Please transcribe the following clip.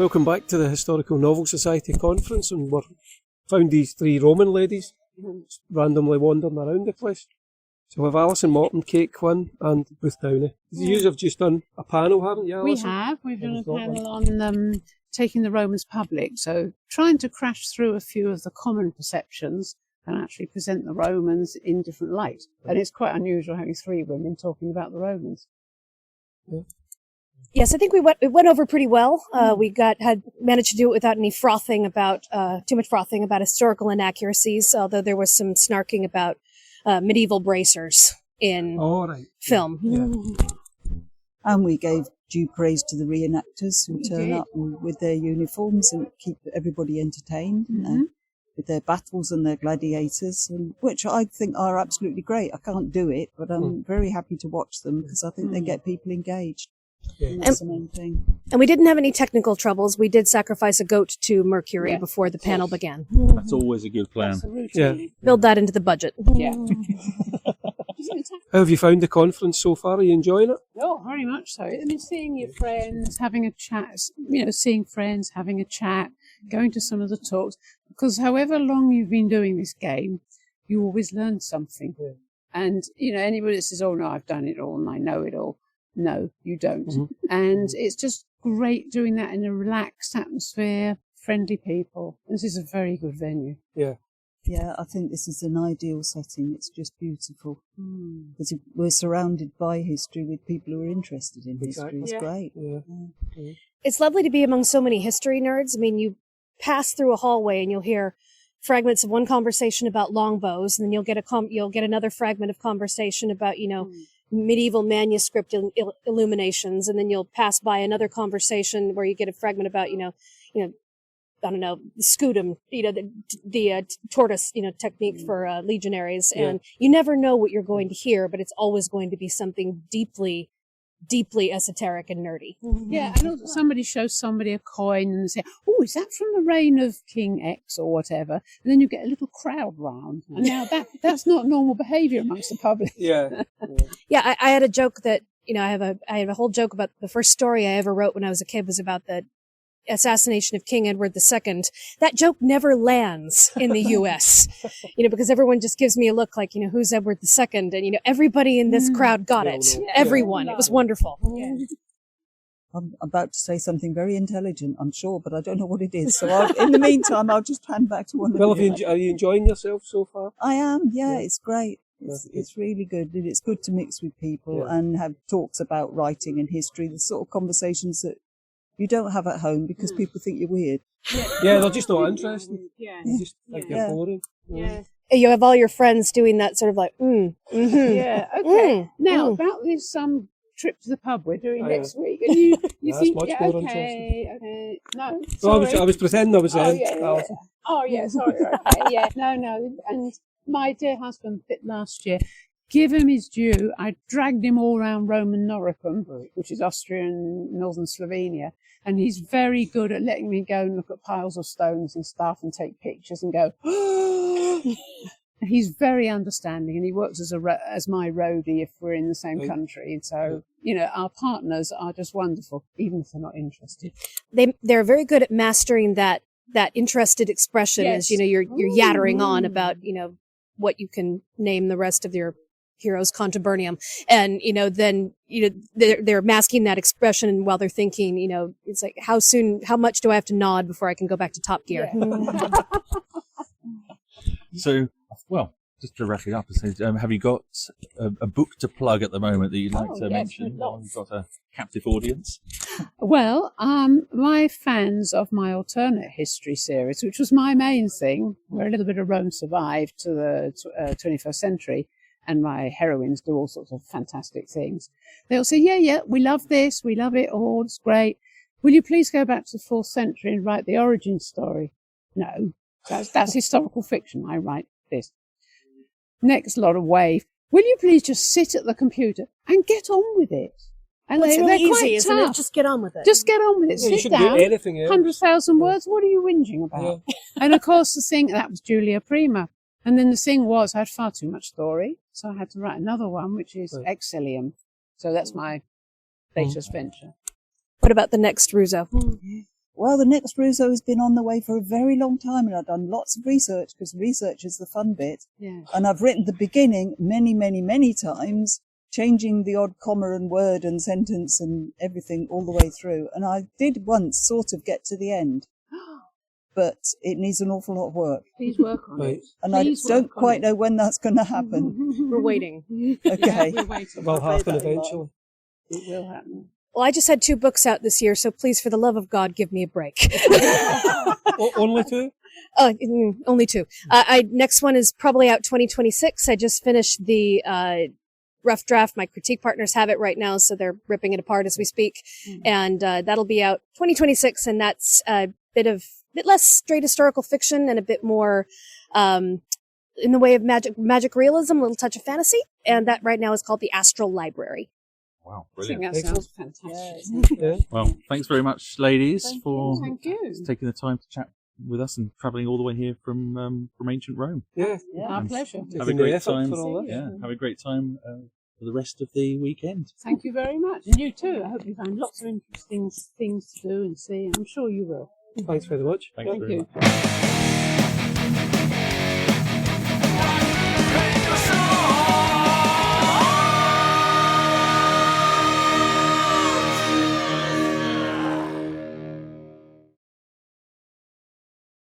Welcome back to the Historical Novel Society Conference, and we found these three Roman ladies randomly wandering around the place. So we have Alison Morton, Kate Quinn and Ruth Downey. You have just done a panel, haven't you, Alison? We have. We've done a panel on taking the Romans public, so trying to crash through a few of the common perceptions and actually present the Romans in different light. And it's quite unusual having three women talking about the Romans. Yeah. Yes, I think it went over pretty well. We had managed to do it without any frothing about too much frothing about historical inaccuracies, although there was some snarking about medieval bracers in film. Yeah. And we gave due praise to the reenactors who turn up with their uniforms and keep everybody entertained with their battles and their gladiators, which I think are absolutely great. I can't do it, but I'm very happy to watch them because I think they get people engaged. Yeah. That's the main thing. And we didn't have any technical troubles. We did sacrifice a goat to Mercury before the panel began. That's always a good plan. Absolutely. Build that into the budget. Yeah. How have you found the conference so far? Are you enjoying it? Oh, very much so. I mean, seeing your friends, having a chat, seeing friends, having a chat, going to some of the talks, because however long you've been doing this game, you always learn something. Yeah. And, anybody that says, oh, no, I've done it all and I know it all. No, you don't. And it's just great doing that in a relaxed atmosphere, friendly people. This is a very good venue. Yeah. Yeah, I think this is an ideal setting. It's just beautiful. Because we're surrounded by history with people who are interested in history. It's great. Yeah. It's lovely to be among so many history nerds. I mean, you pass through a hallway and you'll hear fragments of one conversation about longbows, and then you'll get another fragment of conversation about, medieval manuscript illuminations, and then you'll pass by another conversation where you get a fragment about, I don't know, scutum, the tortoise, technique for legionaries, and you never know what you're going to hear, but it's always going to be something deeply, deeply esoteric and nerdy. Yeah, and also somebody shows somebody a coin and say, oh, is that from the reign of King X or whatever? And then you get a little crowd round. And now that's not normal behaviour amongst the public. Yeah. Yeah, I had a joke that, I have a whole joke about the first story I ever wrote when I was a kid was about the assassination of King Edward II. That joke never lands in the U.S., because everyone just gives me a look like, who's Edward II? And, everybody in this crowd got it. Everyone. It was wonderful. Yeah. I'm about to say something very intelligent, I'm sure, but I don't know what it is. So in the meantime, I'll just hand back to one of you. Are you enjoying yourself so far? I am, it's great. It's really good. And it's good to mix with people and have talks about writing and history, the sort of conversations that you don't have at home because people think you're weird. Yeah, they're just not interested. Yeah. They just think you're boring. Yeah. You have all your friends doing that sort of like, Yeah, okay. Now, about this trip to the pub we're doing next week. And you think, okay. No, sorry. I was pretending I was there. Sorry. Okay, yeah, no. And my dear husband, last year, give him his due. I dragged him all around Rome and Noricum, which is Austria and northern Slovenia. And he's very good at letting me go and look at piles of stones and stuff and take pictures and go, and he's very understanding, and he works as my roadie if we're in the same country. And so, our partners are just wonderful, even if they're not interested. They're very good at mastering that interested expression as, you're yattering on about, what you can name the rest of your heroes contubernium, and then they're masking that expression while they're thinking, it's like, how much do I have to nod before I can go back to Top Gear? So, well, just to wrap it up, have you got a book to plug at the moment that you'd like to mention? You've got a captive audience. Well, my fans of my alternate history series, which was my main thing, where a little bit of Rome survived to the 21st century, and my heroines do all sorts of fantastic things. They'll say, yeah, we love this, we love it all, it's great. Will you please go back to the 4th century and write the origin story? No, that's historical fiction. I write this. Next lot of wave. Will you please just sit at the computer and get on with it? And it's really they're easy, isn't it? Just get on with it. Just get on with it. Yeah, Sit down. 100,000 words. What are you whinging about? Yeah. And of course, that was Julia Prima. And then the thing was, I had far too much story, so I had to write another one, which is Exilium. So that's my latest venture. What about the next Russo? Well, the next Rousseau has been on the way for a very long time, and I've done lots of research, because research is the fun bit. Yeah. And I've written the beginning many, many, many times, changing the odd comma and word and sentence and everything all the way through. And I did once sort of get to the end, but it needs an awful lot of work. Please work on Right. it. And I Please don't work on quite it. know when that's going to happen. We're waiting. Okay. We're waiting. It will happen that in mind. eventually. It will happen. Well, I just had 2 books out this year, so please, for the love of God, give me a break. Only 2? Only 2. Next one is probably out 2026. I just finished the rough draft. My critique partners have it right now, so they're ripping it apart as we speak. And that'll be out 2026, and that's a bit less straight historical fiction and a bit more in the way of magic realism, a little touch of fantasy. And that right now is called The Astral Library. Wow, I think brilliant. that sounds fantastic. Yeah. Well, thanks very much, ladies, for Thank you. taking the time to chat with us and travelling all the way here from ancient Rome. Yeah. Our pleasure. Have a Taking the great effort time. for all that. Yeah, have a great time for the rest of the weekend. Thank you very much. And you too. I hope you find lots of interesting things to do and see. I'm sure you will. Thanks very much. Thanks Thank very you. much.